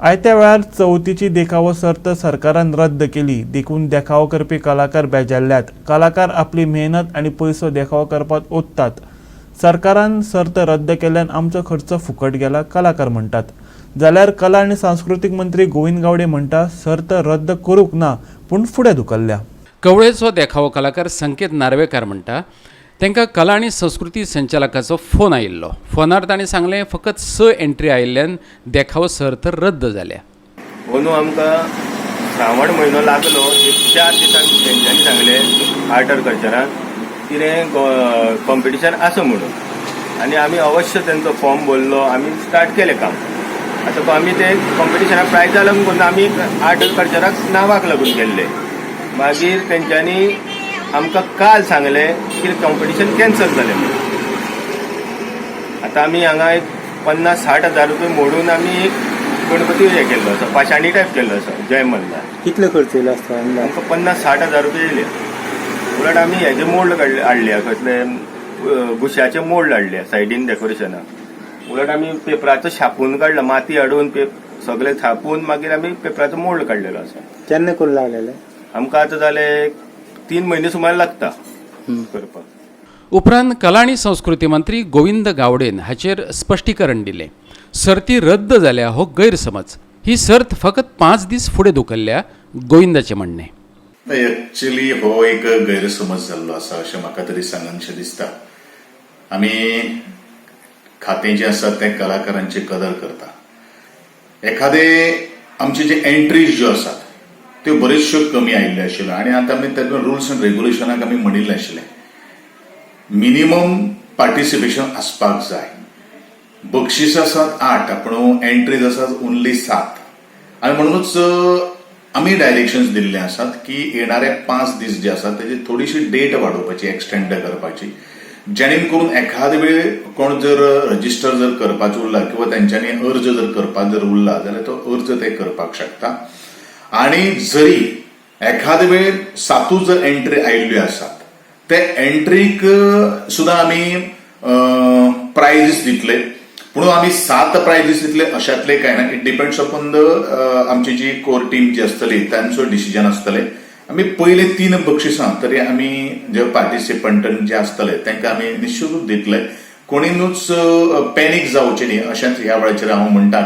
आयत्या वेळार चवथीची देखावो सर्त सरकारान रद्द केली. देखून देखावो करपी कलाकार बेजारल्यात. कलाकार आपली मेहनत आणि पयसो देखावो करपाक ओंततात. सरकारान सर्त रद्द केल्ल्यान आमचो खर्च फुकट गेला, कलाकार म्हणटात. जाल्यार कला आनी सांस्कृतीक मंत्री गोविंद गावडे म्हणटा सर्त रद्द करूंक ना, पूण फुडें धुकल्ल्या. कवळेचो देखावो कलाकार संकेत नार्वेकार म्हणटा तांकां कला आनी संस्कृती संचालकाचो फोन आयिल्लो. फोनार ताणें सांगलें फकत 6 एंट्री आयिल्ल्यान देखावो सर्त रद्द जाल्या. अंदू आमकां श्रावण म्हयनो लागलो 4 दिसांक तेंच्यांनी सांगलें आर्ट एंड कल्चरान कितें कॉम्पिटिशन आसा म्हणून, आनी आमी अवश्य तेंचो फॉर्म भरलो. आमी स्टार्ट केलें काम. आतां आमी ते कॉम्पिटिशनाक प्रायजा लागून करून आमी आर्ट एंड कल्चराक नांवाक लागून गेल्ले. मागीर तेंच्यांनी आमकां काल सांगलें की कॉम्पिटिशन कॅन्सल जालें म्हणून. आतां आमी हांगा एक 50-60 हजार रुपया मोडून आमी एक गणपती हें केल्लो आसा, पाशाणी टायप केल्लो आसा जय मल्हार. कितले खर्च येयलो आसता? आमकां 50-60 हजार रुपया येयले. उलट आमी हेजे मोल्ड हाडल्या, कसले गुश्याचे मोल्ड हाडल्या सायडीन डेकोरेशनाक. उलट आमी पेपराचो छापून काडला, माती हाडून सगळे छापून मागीर आमी पेपराचो मोल्ड काडलेलो आसा. केन्ना करून लागलेले? आमकां आतां जाले 3 म्हयने सुमार लागता करपाक. उपरांत कला आनी संस्कृती मंत्री गोविंद गावडेन हाचेर स्पश्टीकरण दिलें. सर्ती रद्द जाल्या हो गैरसमज. ही सर्त फकत 5 दीस फुडें धुकल्ल्या, गोविंदाचें म्हणणें. एक्चुअली हो एक गैरसमज जाल्लो आसा अशें म्हाका तरी सांगनशें दिसता. आमी खातें जें आसा तें कलाकारांची कदर करता. एखादे आमचे जे एंट्रीज ज्यो आसात त्यो बऱ्योचश्यो कमी आयिल्ल्यो आशिल्ल्यो आनी आतां आमी तातूंत रुल्स एंड रेग्युलेशनाक आमी म्हणिल्लें आशिल्लें मिनिमम पार्टिसिपेशन आसपाक जाय. बक्षीस आसात 8 पूण एंट्रीज आसात ओन्ली 7. आनी म्हणूनच आमी डायरेक्शन्स दिल्ले आसात की येणारे 5 दीस जे आसात तेजी थोडीशी डेट वाडोवपाची, एक्सटेंड करपाची, जेणे करून एखादे वेळ कोण जर रजिस्टर जर करपाचो उरला किंवा तेंच्यांनी अर्ज जर करपाक जर उरला जाल्यार तो अर्ज ते करपाक शकता. आणि जरी एखादे वेळ 7 जर एंट्री आयिल्ल्यो आसात ते एंट्रीक सुद्दां आमी प्रायजीस दितले. पूण आमी 7 प्रायजीस दितले अशातले कांय ना. इट डिपेंड्स अपॉन द आमची जी कोर टीम जी आसतली तांचो डिसिजन आसतलें. आमी पयले 3 बक्षिसां तरी आमी जे पार्टिसिपंट जे आसतले तांकां आमी निश्चितूच दितले. कोणीनूच पॅनीक जावचें न्ही अशेंच ह्या वेळाचेर हांव म्हणटा.